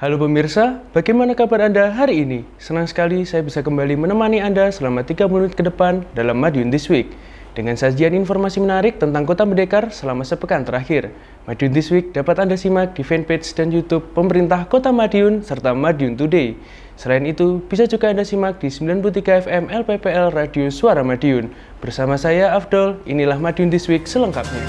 Halo pemirsa, bagaimana kabar Anda hari ini? Senang sekali saya bisa kembali menemani Anda selama 3 menit ke depan dalam Madiun This Week dengan sajian informasi menarik tentang Kota Merdeka selama sepekan terakhir. Madiun This Week dapat Anda simak di fanpage dan YouTube pemerintah Kota Madiun serta Madiun Today. Selain itu, bisa juga Anda simak di 93 FM LPPL Radio Suara Madiun. Bersama saya Afdol, inilah Madiun This Week selengkapnya.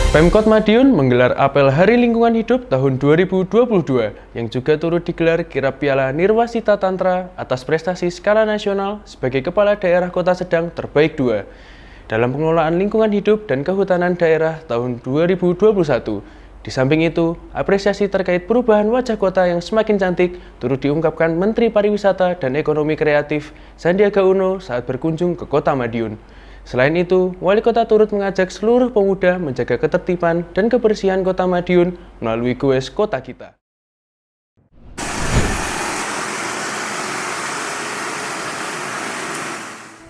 Pemkot Madiun menggelar apel Hari Lingkungan Hidup tahun 2022 yang juga turut digelar kirap Piala Nirwasita Tantra atas prestasi skala nasional sebagai Kepala Daerah Kota Sedang Terbaik 2 dalam pengelolaan lingkungan hidup dan kehutanan daerah tahun 2021. Di samping itu, apresiasi terkait perubahan wajah kota yang semakin cantik turut diungkapkan Menteri Pariwisata dan Ekonomi Kreatif Sandiaga Uno saat berkunjung ke Kota Madiun. Selain itu, Wali Kota turut mengajak seluruh pemuda menjaga ketertiban dan kebersihan Kota Madiun melalui goes Kota Kita.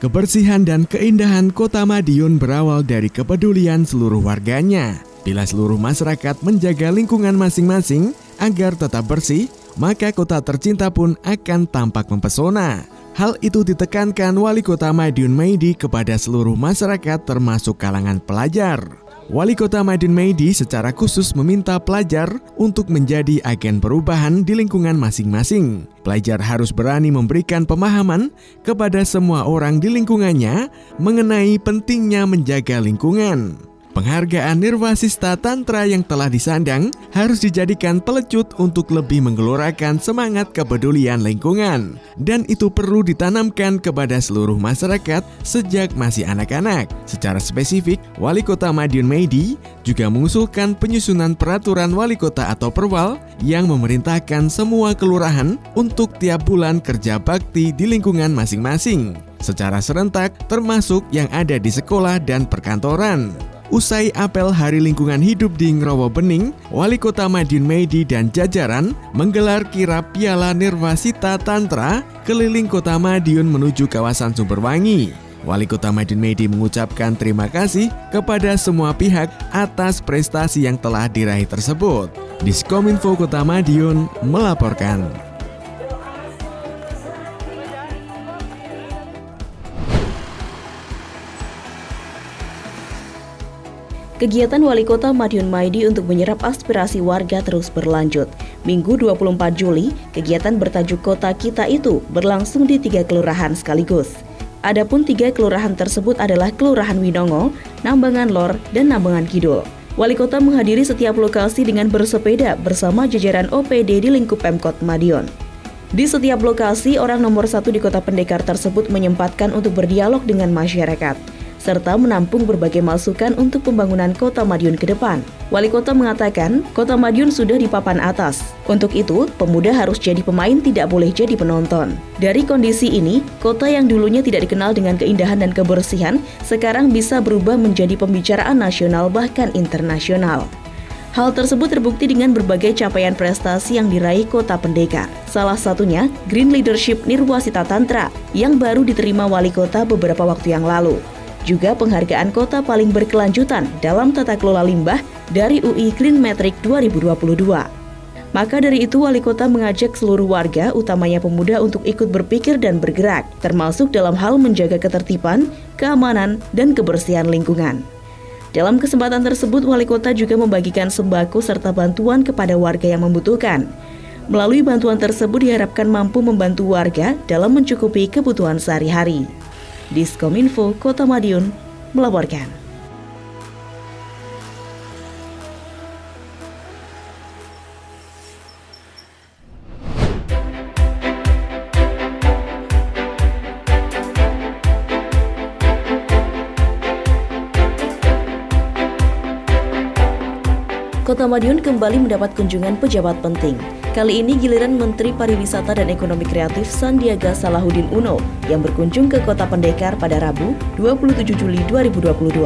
Kebersihan dan keindahan Kota Madiun berawal dari kepedulian seluruh warganya. Bila seluruh masyarakat menjaga lingkungan masing-masing agar tetap bersih, maka kota tercinta pun akan tampak mempesona. Hal itu ditekankan Wali Kota Madiun Maidi kepada seluruh masyarakat termasuk kalangan pelajar. Wali Kota Madiun Maidi secara khusus meminta pelajar untuk menjadi agen perubahan di lingkungan masing-masing. Pelajar harus berani memberikan pemahaman kepada semua orang di lingkungannya mengenai pentingnya menjaga lingkungan. Penghargaan Nirwasita Tantra yang telah disandang harus dijadikan pelecut untuk lebih menggelorakan semangat kepedulian lingkungan. Dan itu perlu ditanamkan kepada seluruh masyarakat sejak masih anak-anak. Secara spesifik, Wali Kota Madiun Maidi juga mengusulkan penyusunan peraturan Wali Kota atau Perwal yang memerintahkan semua kelurahan untuk tiap bulan kerja bakti di lingkungan masing-masing secara serentak termasuk yang ada di sekolah dan perkantoran. Usai apel Hari Lingkungan Hidup di Ngrowo Bening, Wali Kota Madiun Maidi dan jajaran menggelar kirap Piala Nirwasita Tantra keliling Kota Madiun menuju kawasan Sumberwangi. Wali Kota Madiun Maidi mengucapkan terima kasih kepada semua pihak atas prestasi yang telah diraih tersebut. Diskominfo Kota Madiun melaporkan. Kegiatan Wali Kota Madiun Maidi untuk menyerap aspirasi warga terus berlanjut. Minggu 24 Juli, kegiatan bertajuk Kota Kita itu berlangsung di 3 kelurahan sekaligus. Adapun 3 kelurahan tersebut adalah Kelurahan Winongo, Nambangan Lor, dan Nambangan Kidul. Wali Kota menghadiri setiap lokasi dengan bersepeda bersama jajaran OPD di lingkup Pemkot Madiun. Di setiap lokasi, orang nomor 1 di Kota Pendekar tersebut menyempatkan untuk berdialog dengan masyarakat serta menampung berbagai masukan untuk pembangunan Kota Madiun ke depan. Wali Kota mengatakan, Kota Madiun sudah di papan atas. Untuk itu, pemuda harus jadi pemain, tidak boleh jadi penonton. Dari kondisi ini, kota yang dulunya tidak dikenal dengan keindahan dan kebersihan, sekarang bisa berubah menjadi pembicaraan nasional bahkan internasional. Hal tersebut terbukti dengan berbagai capaian prestasi yang diraih Kota Pendekar. Salah satunya, Green Leadership Nirwasita Tantra yang baru diterima Wali Kota beberapa waktu yang lalu. Juga penghargaan kota paling berkelanjutan dalam tata kelola limbah dari UI Green Metric 2022. Maka dari itu Wali Kota mengajak seluruh warga, utamanya pemuda untuk ikut berpikir dan bergerak, termasuk dalam hal menjaga ketertiban, keamanan, dan kebersihan lingkungan. Dalam kesempatan tersebut Wali Kota juga membagikan sembako serta bantuan kepada warga yang membutuhkan. Melalui bantuan tersebut diharapkan mampu membantu warga dalam mencukupi kebutuhan sehari-hari. Diskominfo Kota Madiun melaporkan. Kota Madiun kembali mendapat kunjungan pejabat penting. Kali ini giliran Menteri Pariwisata dan Ekonomi Kreatif Sandiaga Salahuddin Uno yang berkunjung ke Kota Pendekar pada Rabu 27 Juli 2022.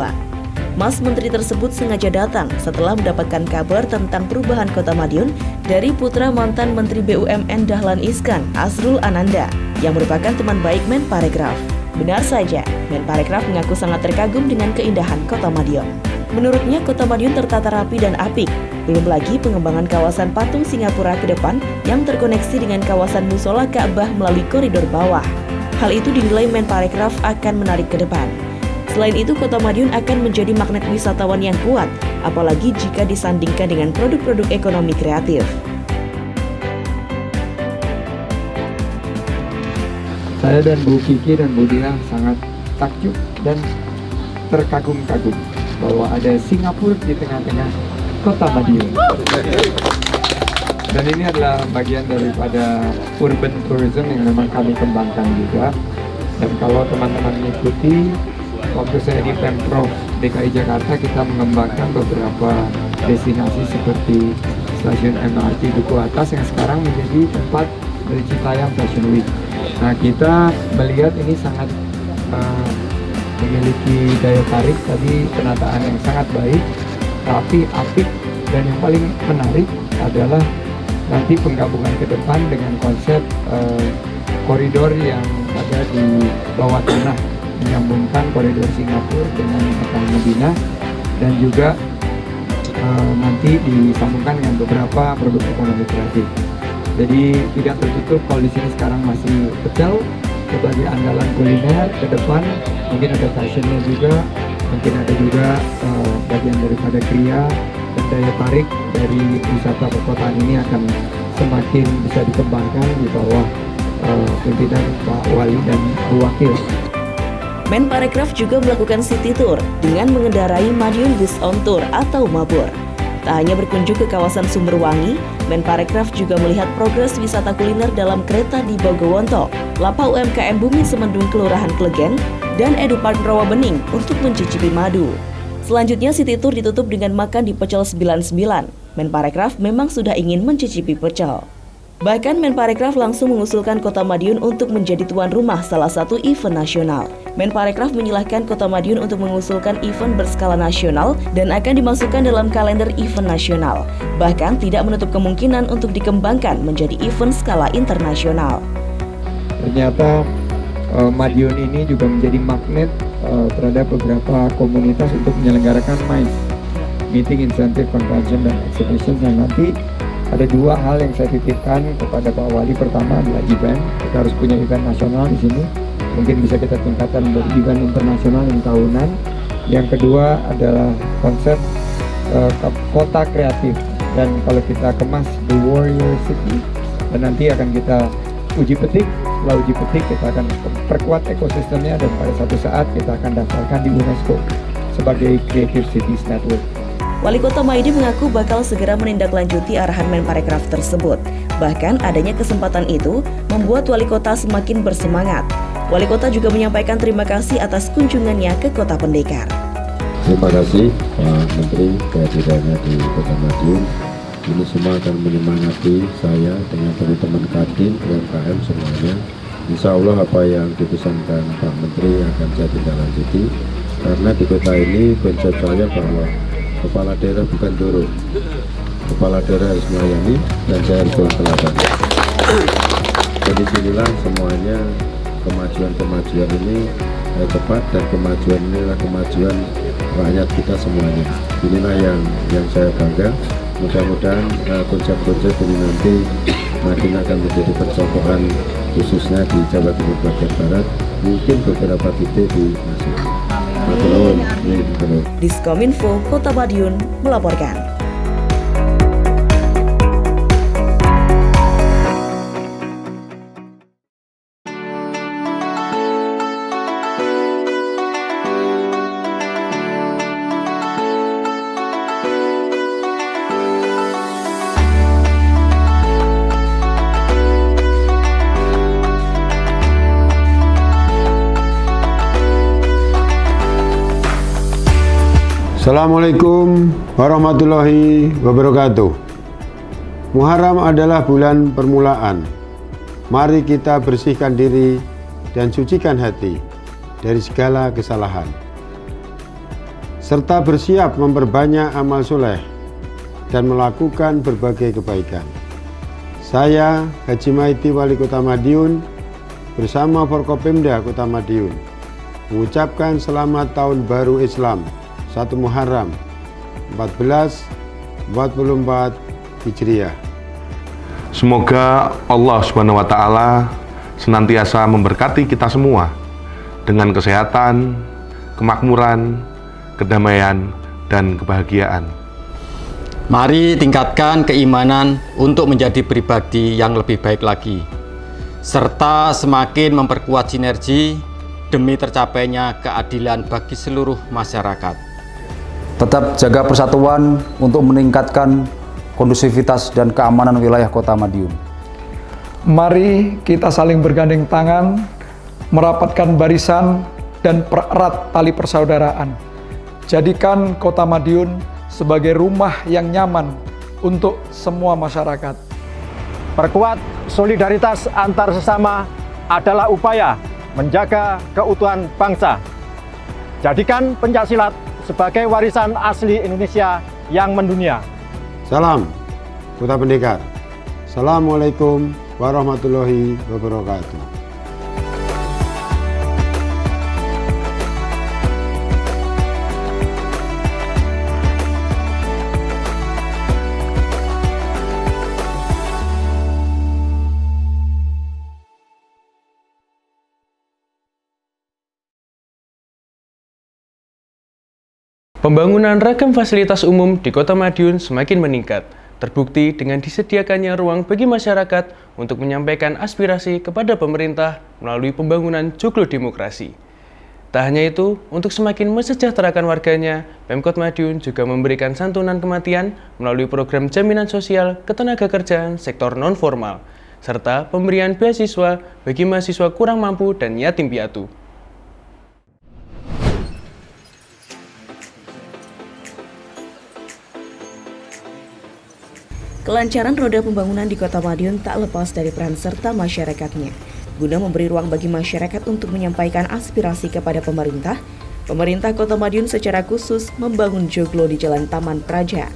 Mas Menteri tersebut sengaja datang setelah mendapatkan kabar tentang perubahan Kota Madiun dari putra mantan Menteri BUMN Dahlan Iskan, Azrul Ananda, yang merupakan teman baik Menparekraf. Benar saja, Menparekraf mengaku sangat terkagum dengan keindahan Kota Madiun. Menurutnya, Kota Madiun tertata rapi dan apik. Belum lagi pengembangan kawasan patung Singapura ke depan yang terkoneksi dengan kawasan Musola Ka'bah melalui koridor bawah. Hal itu dinilai Menparekraf akan menarik ke depan. Selain itu, Kota Madiun akan menjadi magnet wisatawan yang kuat, apalagi jika disandingkan dengan produk-produk ekonomi kreatif. Saya dan Bu Kiki dan Bu Dina sangat takjub dan terkagum-kagum bahwa ada Singapura di tengah-tengah Kota Madiun. Dan ini adalah bagian daripada urban tourism yang memang kami kembangkan juga. Dan kalau teman-teman mengikuti, waktu saya di Pemprov DKI Jakarta, kita mengembangkan beberapa destinasi seperti stasiun MRT Duku Atas yang sekarang menjadi tempat dari Citayam Fashion Week. Nah, kita melihat ini sangat memiliki daya tarik, tadi penataan yang sangat baik, rapi, apik, dan yang paling menarik adalah nanti penggabungan ke depan dengan konsep koridor yang ada di bawah tanah, menyambungkan koridor Singapura dengan Hotel Madinah, dan juga nanti disambungkan dengan beberapa produk ekonomi kreatif. Jadi tidak tertutup kalau di sini sekarang masih pecel sebagai andalan kuliner ke depan, mungkin ada fashionnya juga, mungkin ada juga bagian daripada kria, dan daya tarik dari wisata perkotaan ini akan semakin bisa dikembangkan di bawah pimpinan Pak Wali dan Bu Wakil. Menparekraf juga melakukan city tour dengan mengendarai Madiun Bus on Tour atau Mabur. Tak hanya berkunjung ke kawasan Sumberwangi, Menparekraf juga melihat progres wisata kuliner dalam kereta di Bogowonto, Lapak UMKM Bumi Semendung Kelurahan Klegen, dan Edupark Rawabening untuk mencicipi madu. Selanjutnya, city tour ditutup dengan makan di Pecel 99. Menparekraf memang sudah ingin mencicipi pecel. Bahkan Menparekraf langsung mengusulkan Kota Madiun untuk menjadi tuan rumah salah satu event nasional. Menparekraf menyilahkan Kota Madiun untuk mengusulkan event berskala nasional dan akan dimasukkan dalam kalender event nasional. Bahkan tidak menutup kemungkinan untuk dikembangkan menjadi event skala internasional. Ternyata Madiun ini juga menjadi magnet terhadap beberapa komunitas untuk menyelenggarakan MICE, Meeting Incentive Convention dan Exhibition, yang nanti ada dua hal yang saya titipkan kepada Pak Wali. Pertama adalah event, kita harus punya event nasional di sini. Mungkin bisa kita tingkatkan menjadi event internasional yang tahunan. Yang kedua adalah konsep kota kreatif, dan kalau kita kemas The Warrior City, dan nanti akan kita uji petik. Setelah uji petik kita akan perkuat ekosistemnya, dan pada satu saat kita akan daftarkan di UNESCO sebagai Creative Cities Network. Wali Kota Maidi mengaku bakal segera menindaklanjuti arahan Menparekraf tersebut. Bahkan adanya kesempatan itu membuat Wali Kota semakin bersemangat. Wali Kota juga menyampaikan terima kasih atas kunjungannya ke Kota Pendekar. Terima kasih Pak Menteri kehadirannya di Kota Madiun. Ini semua akan menyemangati saya dengan teman-teman Kadin, UMKM semuanya. Insya Allah apa yang dipesankan Pak Menteri akan saya tindaklanjuti. Karena di kota ini konsep saya bahwa kepala daerah bukan turun, kepala daerah harus melayani, dan saya harus turun teladan. Jadi sinilah semuanya kemajuan ini tepat, dan kemajuan inilah kemajuan rakyat kita semuanya. Inilah yang saya bangga. Mudah-mudahan konsep-konsep ini nanti makin akan menjadi percontohan, khususnya di Jawa Timur bagian Barat, mungkin beberapa titik di nasional. Diskominfo Kota Madiun melaporkan. Assalamualaikum warahmatullahi wabarakatuh. Muharram adalah bulan permulaan. Mari kita bersihkan diri dan sucikan hati dari segala kesalahan, serta bersiap memperbanyak amal soleh dan melakukan berbagai kebaikan. Saya Haji Maidi, Wali Kota Madiun, bersama Forkopimda Kota Madiun mengucapkan selamat Tahun Baru Islam 1 Muharram 1444 Hijriah. Semoga Allah Subhanahu wa Ta'ala senantiasa memberkati kita semua dengan kesehatan, kemakmuran, kedamaian, dan kebahagiaan. Mari tingkatkan keimanan untuk menjadi pribadi yang lebih baik lagi, serta semakin memperkuat sinergi demi tercapainya keadilan bagi seluruh masyarakat. Tetap jaga persatuan untuk meningkatkan kondusivitas dan keamanan wilayah Kota Madiun. Mari kita saling bergandeng tangan, merapatkan barisan, dan pererat tali persaudaraan. Jadikan Kota Madiun sebagai rumah yang nyaman untuk semua masyarakat. Perkuat solidaritas antar sesama adalah upaya menjaga keutuhan bangsa. Jadikan pencaksilat sebagai warisan asli Indonesia yang mendunia. Salam Kota Pendekar. Assalamualaikum warahmatullahi wabarakatuh. Pembangunan ragam fasilitas umum di Kota Madiun semakin meningkat, terbukti dengan disediakannya ruang bagi masyarakat untuk menyampaikan aspirasi kepada pemerintah melalui pembangunan joglo demokrasi. Tak hanya itu, untuk semakin mesejahterakan warganya, Pemkot Madiun juga memberikan santunan kematian melalui program jaminan sosial ketenagakerjaan sektor non-formal, serta pemberian beasiswa bagi mahasiswa kurang mampu dan yatim piatu. Kelancaran roda pembangunan di Kota Madiun tak lepas dari peran serta masyarakatnya. Guna memberi ruang bagi masyarakat untuk menyampaikan aspirasi kepada pemerintah, pemerintah Kota Madiun secara khusus membangun joglo di Jalan Taman Praja.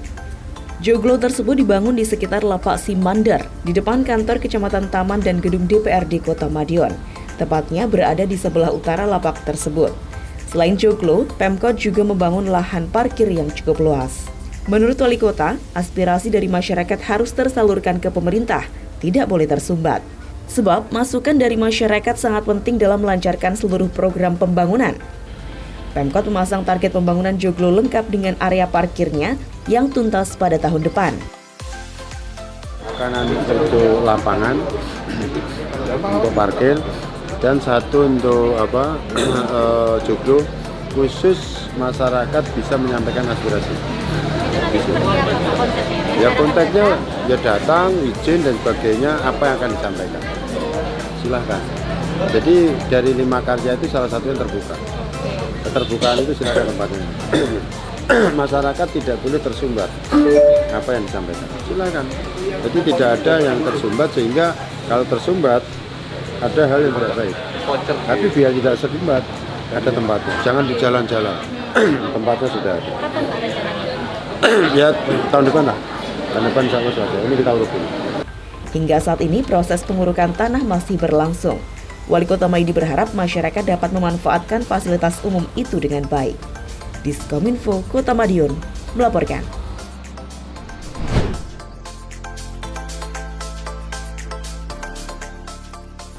Joglo tersebut dibangun di sekitar Lapak Simandar, di depan kantor Kecamatan Taman dan gedung DPRD Kota Madiun. Tepatnya berada di sebelah utara lapak tersebut. Selain joglo, Pemkot juga membangun lahan parkir yang cukup luas. Menurut Wali Kota, aspirasi dari masyarakat harus tersalurkan ke pemerintah, tidak boleh tersumbat. Sebab, masukan dari masyarakat sangat penting dalam melancarkan seluruh program pembangunan. Pemkot memasang target pembangunan joglo lengkap dengan area parkirnya yang tuntas pada tahun depan. Kanan untuk lapangan, untuk parkir, dan satu untuk joglo khusus masyarakat bisa menyampaikan aspirasi. Ya kontaknya ya datang, izin dan sebagainya, apa yang akan disampaikan. Silahkan. Jadi dari 5 karya itu salah satu yang terbuka. Keterbukaan itu silahkan tempatnya. Masyarakat tidak boleh tersumbat apa yang disampaikan. Silahkan. Jadi tidak ada yang tersumbat, sehingga kalau tersumbat ada hal yang tidak baik. Tapi biar tidak tersumbat, ada tempatnya. Jangan di jalan-jalan. Tempatnya sudah ada. Ya tahun depan lah. Tahun depan sama saja. Ini kita urutin. Hingga saat ini proses pengurukan tanah masih berlangsung. Wali Kota Maidi berharap masyarakat dapat memanfaatkan fasilitas umum itu dengan baik. Diskominfo Kota Madiun melaporkan.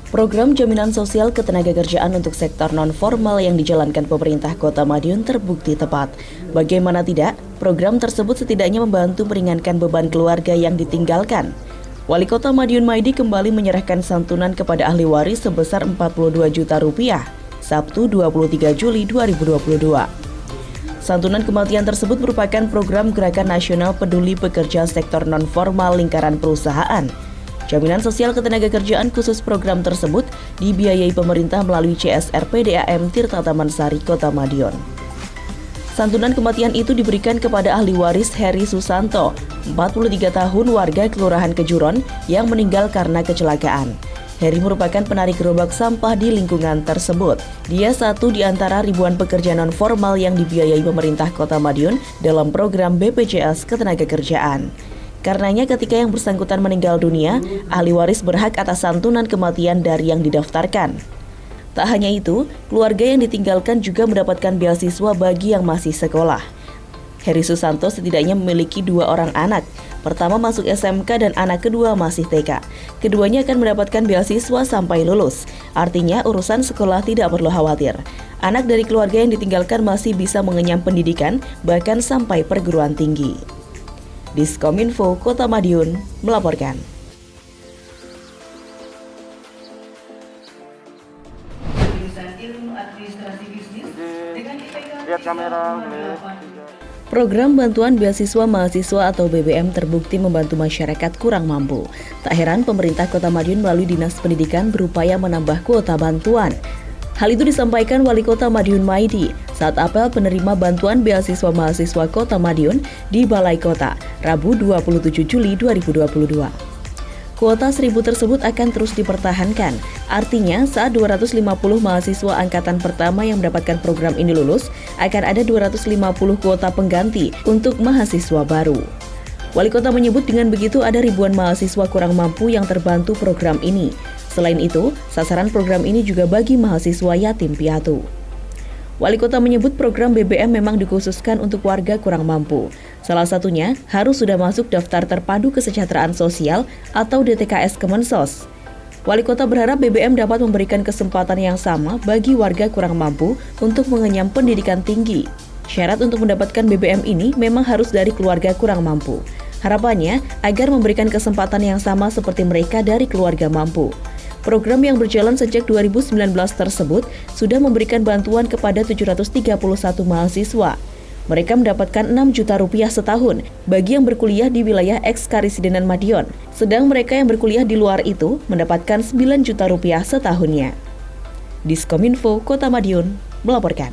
Program jaminan sosial ketenagakerjaan untuk sektor non-formal yang dijalankan pemerintah Kota Madiun terbukti tepat. Bagaimana tidak, program tersebut setidaknya membantu meringankan beban keluarga yang ditinggalkan. Wali Kota Madiun Maidi kembali menyerahkan santunan kepada ahli waris sebesar Rp42 juta, Sabtu 23 Juli 2022. Santunan kematian tersebut merupakan program Gerakan Nasional Peduli Pekerja Sektor Non-Formal Lingkaran Perusahaan. Jaminan sosial ketenagakerjaan khusus program tersebut dibiayai pemerintah melalui CSR PDAM Tirta Tamansari Kota Madiun. Santunan kematian itu diberikan kepada ahli waris Heri Susanto, 43 tahun warga Kelurahan Kejuron yang meninggal karena kecelakaan. Heri merupakan penarik gerobak sampah di lingkungan tersebut. Dia satu di antara ribuan pekerja non-formal yang dibiayai pemerintah Kota Madiun dalam program BPJS Ketenagakerjaan. Karenanya ketika yang bersangkutan meninggal dunia, ahli waris berhak atas santunan kematian dari yang didaftarkan. Tak hanya itu, keluarga yang ditinggalkan juga mendapatkan beasiswa bagi yang masih sekolah. Heri Susanto setidaknya memiliki 2 orang anak. Pertama masuk SMK dan anak kedua masih TK. Keduanya akan mendapatkan beasiswa sampai lulus. Artinya urusan sekolah tidak perlu khawatir. Anak dari keluarga yang ditinggalkan masih bisa mengenyam pendidikan, bahkan sampai perguruan tinggi. Diskominfo Kota Madiun melaporkan. Lihat kamera. Program Bantuan Beasiswa Mahasiswa atau BBM terbukti membantu masyarakat kurang mampu. Tak heran pemerintah Kota Madiun melalui Dinas Pendidikan berupaya menambah kuota bantuan. Hal itu disampaikan Wali Kota Madiun Maidi saat apel penerima bantuan beasiswa mahasiswa Kota Madiun di Balai Kota, Rabu 27 Juli 2022. Kuota 1.000 tersebut akan terus dipertahankan. Artinya, saat 250 mahasiswa angkatan pertama yang mendapatkan program ini lulus, akan ada 250 kuota pengganti untuk mahasiswa baru. Wali Kota menyebut dengan begitu ada ribuan mahasiswa kurang mampu yang terbantu program ini. Selain itu, sasaran program ini juga bagi mahasiswa yatim piatu. Wali Kota menyebut program BBM memang dikhususkan untuk warga kurang mampu. Salah satunya harus sudah masuk daftar terpadu kesejahteraan sosial atau DTKS Kemensos. Wali Kota berharap BBM dapat memberikan kesempatan yang sama bagi warga kurang mampu untuk mengenyam pendidikan tinggi. Syarat untuk mendapatkan BBM ini memang harus dari keluarga kurang mampu. Harapannya agar memberikan kesempatan yang sama seperti mereka dari keluarga mampu. Program yang berjalan sejak 2019 tersebut sudah memberikan bantuan kepada 731 mahasiswa. Mereka mendapatkan 6 juta rupiah setahun bagi yang berkuliah di wilayah eks-Karisidenan Madiun. Sedang mereka yang berkuliah di luar itu mendapatkan 9 juta rupiah setahunnya. Diskominfo Kota Madiun melaporkan.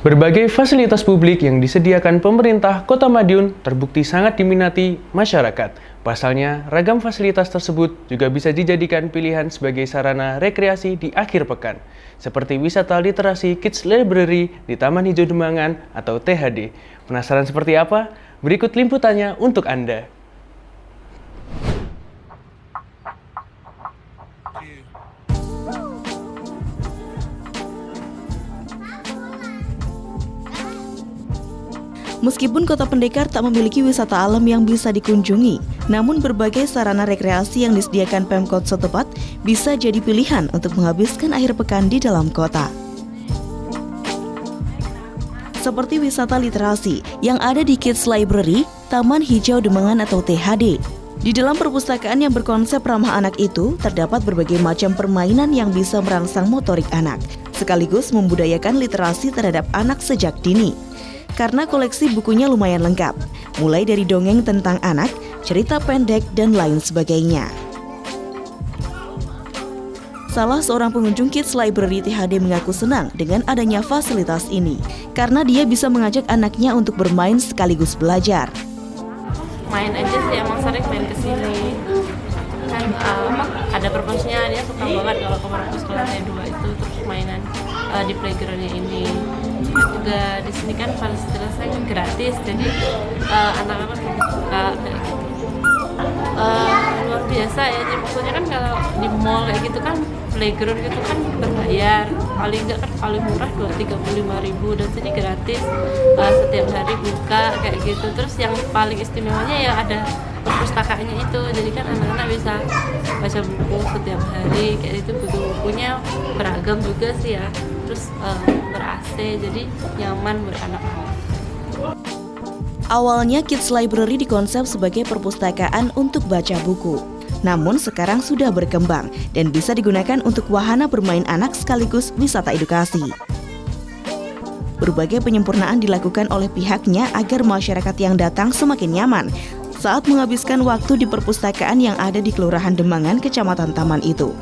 Berbagai fasilitas publik yang disediakan pemerintah Kota Madiun terbukti sangat diminati masyarakat. Pasalnya, ragam fasilitas tersebut juga bisa dijadikan pilihan sebagai sarana rekreasi di akhir pekan, seperti wisata literasi Kids Library di Taman Hijau Demangan atau THD. Penasaran seperti apa? Berikut liputannya untuk Anda. Meskipun Kota Pendekar tak memiliki wisata alam yang bisa dikunjungi, namun berbagai sarana rekreasi yang disediakan Pemkot setempat bisa jadi pilihan untuk menghabiskan akhir pekan di dalam kota. Seperti wisata literasi yang ada di Kids Library, Taman Hijau Demangan atau THD. Di dalam perpustakaan yang berkonsep ramah anak itu, terdapat berbagai macam permainan yang bisa merangsang motorik anak, sekaligus membudayakan literasi terhadap anak sejak dini. Karena koleksi bukunya lumayan lengkap, mulai dari dongeng tentang anak, cerita pendek, dan lain sebagainya. Salah seorang pengunjung Kids Library THD mengaku senang dengan adanya fasilitas ini, karena dia bisa mengajak anaknya untuk bermain sekaligus belajar. Main aja sih, emang sering main kesini. Kan ada perpusnya, dia suka banget kalau ke perpus ke lantai 2 itu, terus mainan di playgroundnya ini. Juga di sini kan fasilitasnya gratis, jadi anak-anak suka kayak gitu. Luar biasa ya, jadi maksudnya kan kalau di mall kayak gitu kan playground gitu kan berbayar, paling enggak kan paling murah 35.000, dan sini gratis, setiap hari buka kayak gitu. Terus yang paling istimewanya ya ada perpustakaannya itu, jadi kan anak-anak bisa baca buku setiap hari kayak itu. Buku-bukunya beragam juga sih ya, terus ber-AC, jadi nyaman buat anak-anak. Awalnya Kids Library dikonsep sebagai perpustakaan untuk baca buku. Namun sekarang sudah berkembang dan bisa digunakan untuk wahana bermain anak sekaligus wisata edukasi. Berbagai penyempurnaan dilakukan oleh pihaknya agar masyarakat yang datang semakin nyaman saat menghabiskan waktu di perpustakaan yang ada di Kelurahan Demangan, Kecamatan Taman itu.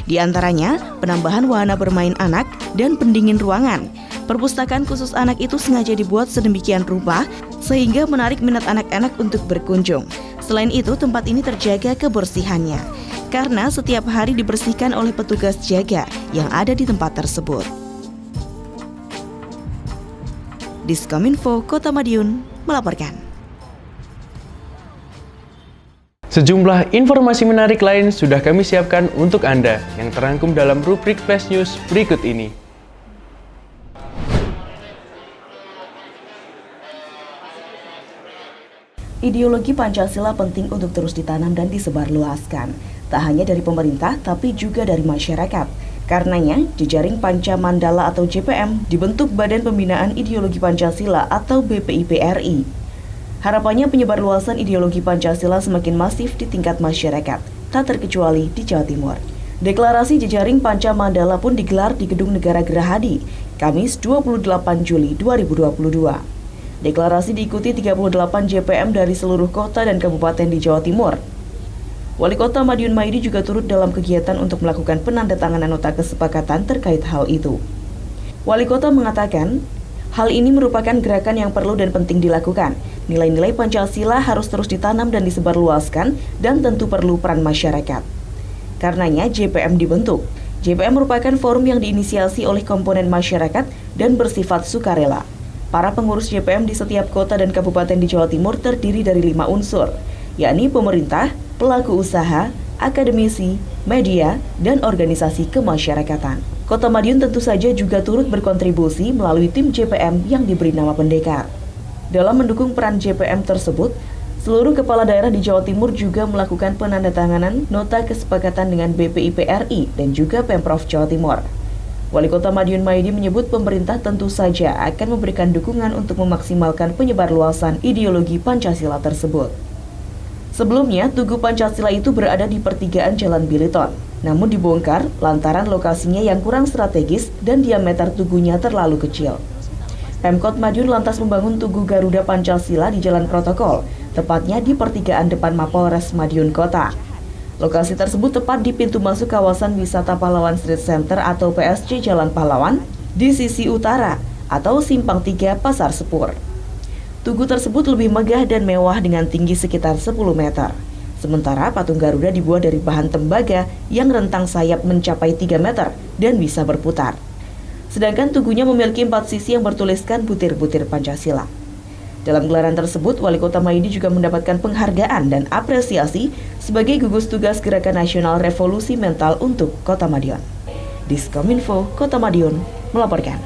Di antaranya, penambahan wahana bermain anak dan pendingin ruangan. Perpustakaan khusus anak itu sengaja dibuat sedemikian rupa sehingga menarik minat anak-anak untuk berkunjung. Selain itu, tempat ini terjaga kebersihannya karena setiap hari dibersihkan oleh petugas jaga yang ada di tempat tersebut. Diskominfo Kota Madiun melaporkan. Sejumlah informasi menarik lain sudah kami siapkan untuk Anda yang terangkum dalam rubrik Flash News berikut ini. Ideologi Pancasila penting untuk terus ditanam dan disebarluaskan, tak hanya dari pemerintah tapi juga dari masyarakat. Karenanya, Jejaring Panca Mandala atau JPM dibentuk Badan Pembinaan Ideologi Pancasila atau BPIPRI. Harapannya penyebarluasan ideologi Pancasila semakin masif di tingkat masyarakat, tak terkecuali di Jawa Timur. Deklarasi Jejaring Panca Mandala pun digelar di Gedung Negara Gerahadi, Kamis 28 Juli 2022. Deklarasi diikuti 38 JPM dari seluruh kota dan kabupaten di Jawa Timur. Wali Kota Madiun Maidi juga turut dalam kegiatan untuk melakukan penandatanganan nota kesepakatan terkait hal itu. Wali Kota mengatakan, hal ini merupakan gerakan yang perlu dan penting dilakukan. Nilai-nilai Pancasila harus terus ditanam dan disebarluaskan dan tentu perlu peran masyarakat. Karenanya JPM dibentuk. JPM merupakan forum yang diinisiasi oleh komponen masyarakat dan bersifat sukarela. Para pengurus JPM di setiap kota dan kabupaten di Jawa Timur terdiri dari 5 unsur, yakni pemerintah, pelaku usaha, akademisi, media, dan organisasi kemasyarakatan. Kota Madiun tentu saja juga turut berkontribusi melalui tim JPM yang diberi nama pendekar. Dalam mendukung peran JPM tersebut, seluruh kepala daerah di Jawa Timur juga melakukan penandatanganan nota kesepakatan dengan BPIPRI dan juga Pemprov Jawa Timur. Wali Kota Madiun Maidi menyebut pemerintah tentu saja akan memberikan dukungan untuk memaksimalkan penyebarluasan ideologi Pancasila tersebut. Sebelumnya, Tugu Pancasila itu berada di pertigaan Jalan Biliton, namun dibongkar lantaran lokasinya yang kurang strategis dan diameter tugunya terlalu kecil. Pemkot Madiun lantas membangun Tugu Garuda Pancasila di Jalan Protokol, tepatnya di pertigaan depan Mapolres Madiun Kota. Lokasi tersebut tepat di pintu masuk kawasan wisata Pahlawan Street Center atau PSG Jalan Pahlawan di sisi utara atau Simpang 3 Pasar Sepur. Tugu tersebut lebih megah dan mewah dengan tinggi sekitar 10 meter. Sementara patung Garuda dibuat dari bahan tembaga yang rentang sayap mencapai 3 meter dan bisa berputar. Sedangkan tugunya memiliki 4 sisi yang bertuliskan butir-butir Pancasila. Dalam gelaran tersebut, Wali Kota Maidi juga mendapatkan penghargaan dan apresiasi sebagai gugus tugas Gerakan Nasional Revolusi Mental untuk Kota Madiun. Diskominfo Kota Madiun melaporkan.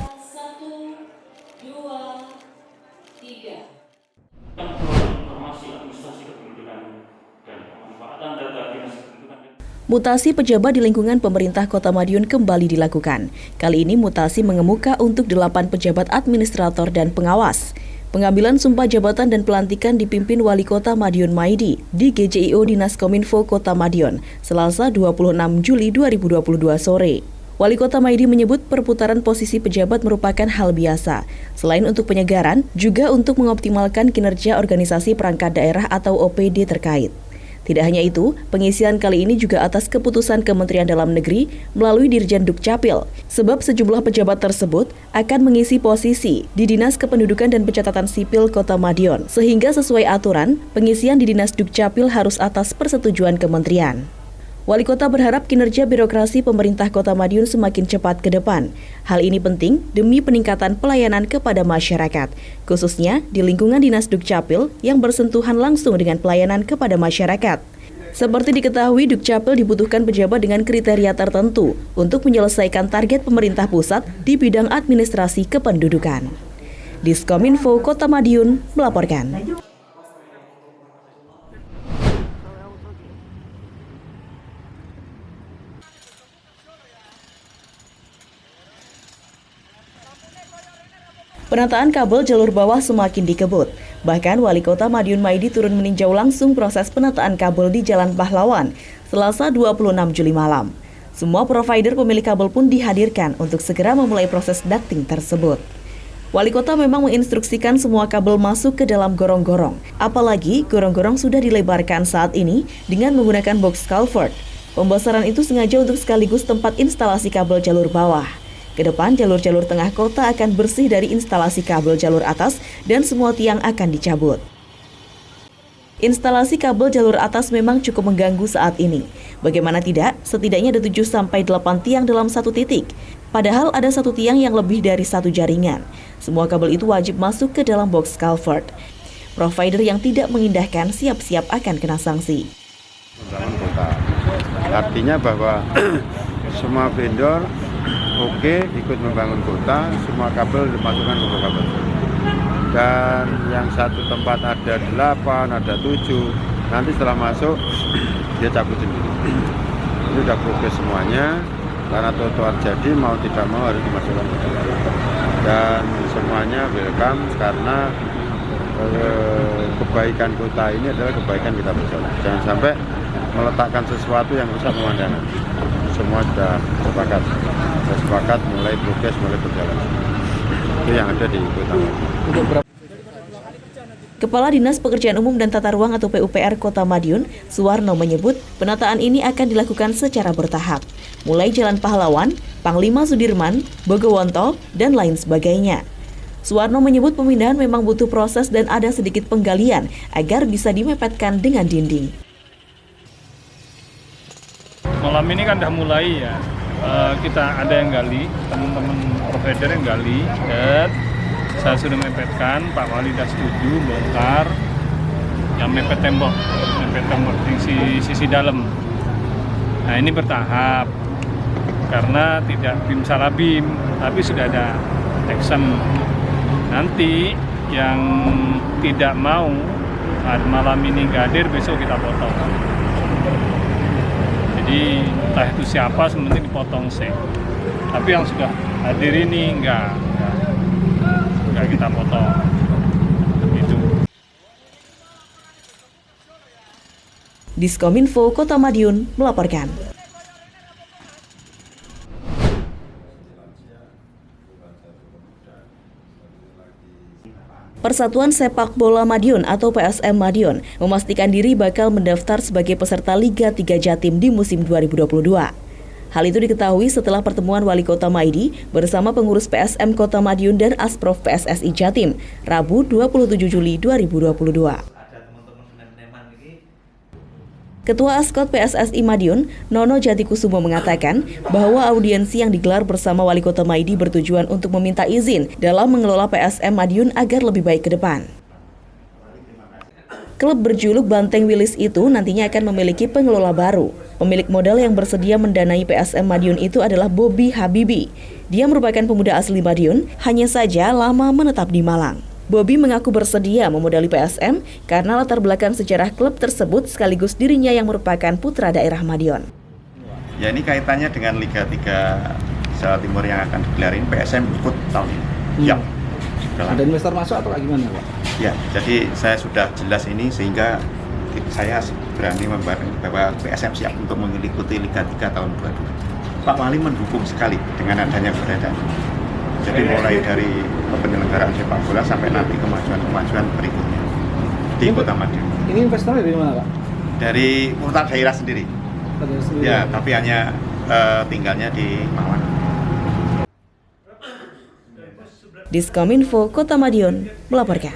Mutasi pejabat di lingkungan pemerintah Kota Madiun kembali dilakukan. Kali ini mutasi mengemuka untuk 8 pejabat administrator dan pengawas. Pengambilan sumpah jabatan dan pelantikan dipimpin Wali Kota Madiun Maidi di GJIO Dinas Kominfo Kota Madiun, Selasa 26 Juli 2022 sore. Wali Kota Maidi menyebut perputaran posisi pejabat merupakan hal biasa. Selain untuk penyegaran, juga untuk mengoptimalkan kinerja organisasi perangkat daerah atau OPD terkait. Tidak hanya itu, pengisian kali ini juga atas keputusan Kementerian Dalam Negeri melalui Dirjen Dukcapil, sebab sejumlah pejabat tersebut akan mengisi posisi di Dinas Kependudukan dan Pencatatan Sipil Kota Madiun, sehingga sesuai aturan, pengisian di Dinas Dukcapil harus atas persetujuan kementerian. Wali Kota berharap kinerja birokrasi pemerintah Kota Madiun semakin cepat ke depan. Hal ini penting demi peningkatan pelayanan kepada masyarakat, khususnya di lingkungan Dinas Dukcapil yang bersentuhan langsung dengan pelayanan kepada masyarakat. Seperti diketahui, Dukcapil dibutuhkan pejabat dengan kriteria tertentu untuk menyelesaikan target pemerintah pusat di bidang administrasi kependudukan. Diskominfo Kota Madiun melaporkan. Penataan kabel jalur bawah semakin dikebut. Bahkan Wali Kota Madiun Maidi turun meninjau langsung proses penataan kabel di Jalan Pahlawan, Selasa 26 Juli malam. Semua provider pemilik kabel pun dihadirkan untuk segera memulai proses ducting tersebut. Wali Kota memang menginstruksikan semua kabel masuk ke dalam gorong-gorong. Apalagi gorong-gorong sudah dilebarkan saat ini dengan menggunakan box culvert. Pembesaran itu sengaja untuk sekaligus tempat instalasi kabel jalur bawah. Ke depan, jalur-jalur tengah kota akan bersih dari instalasi kabel jalur atas dan semua tiang akan dicabut. Instalasi kabel jalur atas memang cukup mengganggu saat ini. Bagaimana tidak, setidaknya ada 7-8 tiang dalam satu titik. Padahal ada satu tiang yang lebih dari satu jaringan. Semua kabel itu wajib masuk ke dalam box culvert. Provider yang tidak mengindahkan siap-siap akan kena sanksi. Artinya bahwa semua vendor ikut membangun kota, semua kabel dimasukkan ke kabel. Dan yang satu tempat ada 8, ada 7, nanti setelah masuk dia cabut sendiri. Ini sudah progres semuanya, karena trotoar jadi mau tidak mau harus dimasukkan ke dalam. Dan semuanya welcome karena kebaikan kota ini adalah kebaikan kita bersama. Jangan sampai meletakkan sesuatu yang rusak pemandangan. Semua sudah sepakat mulai progres, mulai berjalan. Itu yang ada di Kota Madiun. Kepala Dinas Pekerjaan Umum dan Tata Ruang atau PUPR Kota Madiun, Suwarno menyebut penataan ini akan dilakukan secara bertahap, mulai Jalan Pahlawan, Panglima Sudirman, Bogowonto, dan lain sebagainya. Suwarno menyebut pemindahan memang butuh proses dan ada sedikit penggalian agar bisa dimepetkan dengan dinding. Malam ini kan udah mulai ya, kita ada yang gali, teman-teman provider yang gali, dan saya sudah mepetkan, Pak Wali sudah setuju bongkar yang mepet tembok di sisi dalam. Nah ini bertahap, karena tidak bim salah bim, tapi sudah ada action. Nanti yang tidak mau malam ini nggak hadir, besok kita potong. Jadi entah itu siapa, sementing dipotong sih. Tapi yang sudah hadir ini enggak kita potong. Gitu. Diskominfo Kota Madiun melaporkan. Persatuan Sepak Bola Madiun atau PSM Madiun memastikan diri bakal mendaftar sebagai peserta Liga 3 Jatim di musim 2022. Hal itu diketahui setelah pertemuan Wali Kota Maidi bersama pengurus PSM Kota Madiun dan Asprof PSSI Jatim, Rabu 27 Juli 2022. Ketua Askot PSSI Madiun, Nono Jatikusumo mengatakan bahwa audiensi yang digelar bersama Wali Kota Maidi bertujuan untuk meminta izin dalam mengelola PSM Madiun agar lebih baik ke depan. Klub berjuluk Banteng Wilis itu nantinya akan memiliki pengelola baru. Pemilik modal yang bersedia mendanai PSM Madiun itu adalah Bobby Habibi. Dia merupakan pemuda asli Madiun, hanya saja lama menetap di Malang. Bobby mengaku bersedia memodali PSM karena latar belakang sejarah klub tersebut sekaligus dirinya yang merupakan putra daerah Madiun. Ya ini kaitannya dengan Liga 3 Jawa Timur yang akan digelar ini, PSM ikut tahun ini. Ya. Ada investor masuk atau gimana Pak? Ya, jadi saya sudah jelas ini sehingga saya berani membareng bahwa PSM siap untuk mengikuti Liga 3 tahun 2022. Pak Wali mendukung sekali dengan adanya keberadaan. Jadi mulai dari penyelenggaraan sepak bola sampai nanti kemajuan berikutnya di Kota Madiun. Ini investornya dari mana Pak? Dari urutan daerah sendiri. Ya, tapi hanya tinggalnya di Malang. Diskominfo Kota Madiun melaporkan.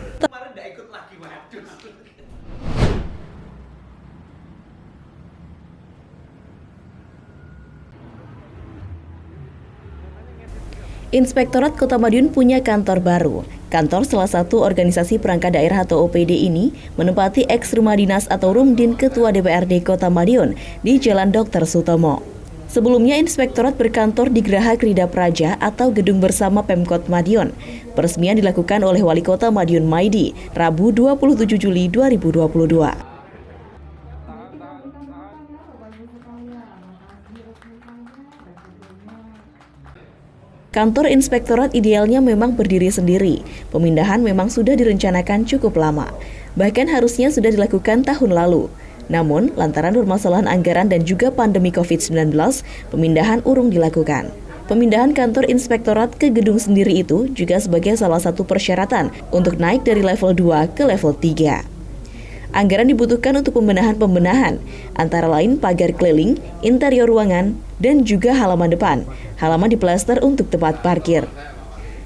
Inspektorat Kota Madiun punya kantor baru. Kantor salah satu organisasi perangkat daerah atau OPD ini menempati eks rumah dinas atau Rumdin Ketua DPRD Kota Madiun di Jalan Dr. Sutomo. Sebelumnya, Inspektorat berkantor di Geraha Krida Praja atau Gedung Bersama Pemkot Madiun. Peresmian dilakukan oleh Wali Kota Madiun Maidi, Rabu 27 Juli 2022. Kantor Inspektorat idealnya memang berdiri sendiri. Pemindahan memang sudah direncanakan cukup lama. Bahkan harusnya sudah dilakukan tahun lalu. Namun, lantaran permasalahan anggaran dan juga pandemi COVID-19, pemindahan urung dilakukan. Pemindahan kantor Inspektorat ke gedung sendiri itu juga sebagai salah satu persyaratan untuk naik dari level 2 ke level 3. Anggaran dibutuhkan untuk pembenahan, antara lain pagar keliling, interior ruangan, dan juga halaman depan. Halaman diplester untuk tempat parkir.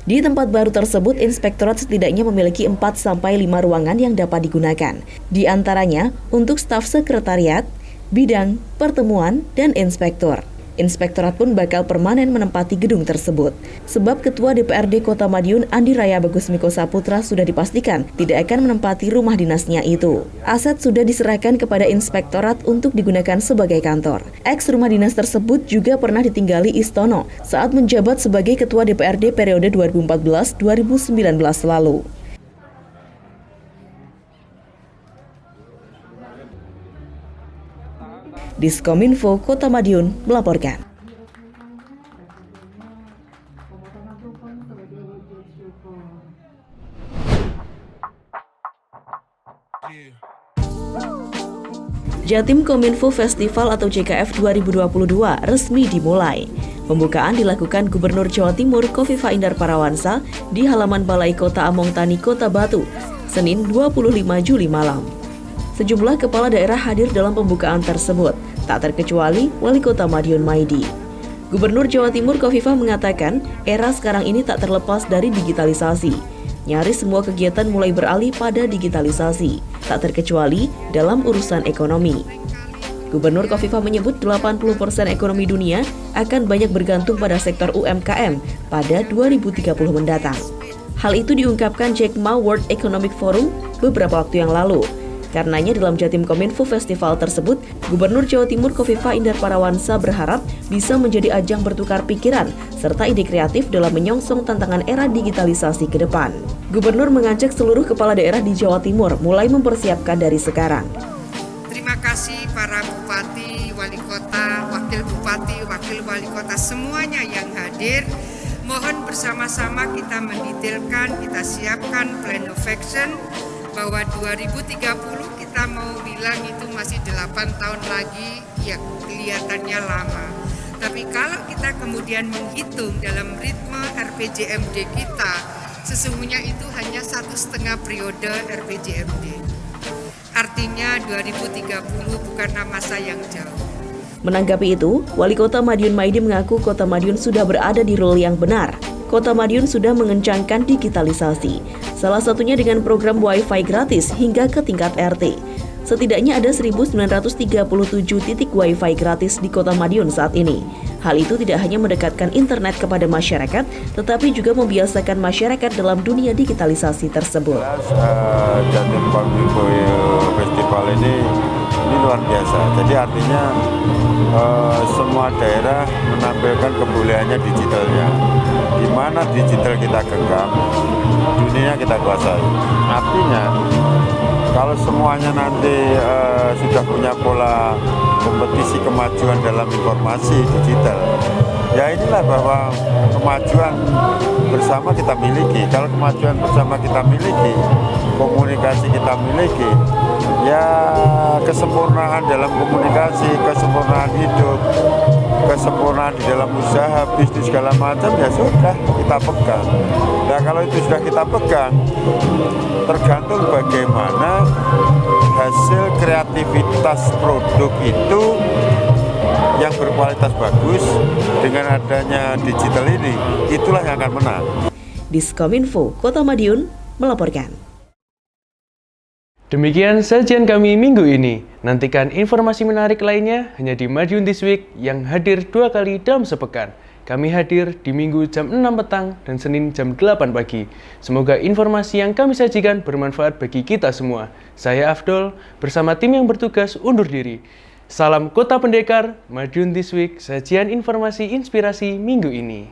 Di tempat baru tersebut, inspektorat setidaknya memiliki 4-5 ruangan yang dapat digunakan. Di antaranya untuk staf sekretariat, bidang, pertemuan, dan inspektor. Inspektorat pun bakal permanen menempati gedung tersebut. Sebab Ketua DPRD Kota Madiun Andi Raya Bagus Miko Saputra sudah dipastikan tidak akan menempati rumah dinasnya itu. Aset sudah diserahkan kepada inspektorat untuk digunakan sebagai kantor. Eks rumah dinas tersebut juga pernah ditinggali Istono saat menjabat sebagai Ketua DPRD periode 2014-2019 lalu. Diskominfo Kota Madiun melaporkan. Jatim Kominfo Festival atau JKF 2022 resmi dimulai. Pembukaan dilakukan Gubernur Jawa Timur Kofifa Indar Parawansa di halaman Balai Kota Among Tani, Kota Batu, Senin 25 Juli malam. Sejumlah kepala daerah hadir dalam pembukaan tersebut, tak terkecuali Wali Kota Madiun Maidi. Gubernur Jawa Timur Kofifa mengatakan, era sekarang ini tak terlepas dari digitalisasi. Nyaris semua kegiatan mulai beralih pada digitalisasi, tak terkecuali dalam urusan ekonomi. Gubernur Kofifa menyebut 80% ekonomi dunia akan banyak bergantung pada sektor UMKM pada 2030 mendatang. Hal itu diungkapkan Jack Ma World Economic Forum beberapa waktu yang lalu. Karenanya dalam Jatim Kominfo Festival tersebut, Gubernur Jawa Timur Kofifa Indar Parawansa berharap bisa menjadi ajang bertukar pikiran serta ide kreatif dalam menyongsong tantangan era digitalisasi ke depan. Gubernur mengajak seluruh kepala daerah di Jawa Timur mulai mempersiapkan dari sekarang. Terima kasih para bupati, wali kota, wakil bupati, wakil wali kota semuanya yang hadir. Mohon bersama-sama kita mendetailkan, kita siapkan plan of action bahwa 2030 kita mau bilang itu masih 8 tahun lagi, ya kelihatannya lama. Tapi kalau kita kemudian menghitung dalam ritme RPJMD kita, sesungguhnya itu hanya 1,5 periode RPJMD. Artinya 2030 bukanlah masa yang jauh. Menanggapi itu, Wali Kota Madiun Maidi mengaku Kota Madiun sudah berada di role yang benar. Kota Madiun sudah mengencangkan digitalisasi, salah satunya dengan program Wi-Fi gratis hingga ke tingkat RT. Setidaknya ada 1.937 titik Wi-Fi gratis di Kota Madiun saat ini. Hal itu tidak hanya mendekatkan internet kepada masyarakat, tetapi juga membiasakan masyarakat dalam dunia digitalisasi tersebut. Jatim Kominfo Festival ini luar biasa. Jadi artinya semua daerah menampilkan kebolehannya digitalnya. Di mana digital kita genggam, dunia kita kuasai. Artinya kalau semuanya nanti sudah punya pola kompetisi kemajuan dalam informasi digital, ya inilah bahwa kemajuan bersama kita miliki. Kalau kemajuan bersama kita miliki, komunikasi kita miliki, ya kesempurnaan dalam komunikasi, kesempurnaan hidup, kesempurnaan di dalam usaha, bisnis segala macam, ya sudah kita pegang. Nah kalau itu sudah kita pegang, tergantung bagaimana hasil kreativitas produk itu yang berkualitas bagus. Dengan adanya digital ini, itulah yang akan menang. Diskominfo Kota Madiun melaporkan. Demikian sajian kami minggu ini. Nantikan informasi menarik lainnya hanya di Madiun This Week yang hadir 2 kali dalam sepekan. Kami hadir di Minggu jam 6 petang dan Senin jam 8 pagi. Semoga informasi yang kami sajikan bermanfaat bagi kita semua. Saya Afdol bersama tim yang bertugas undur diri. Salam Kota Pendekar, Madiun This Week, sajian informasi inspirasi minggu ini.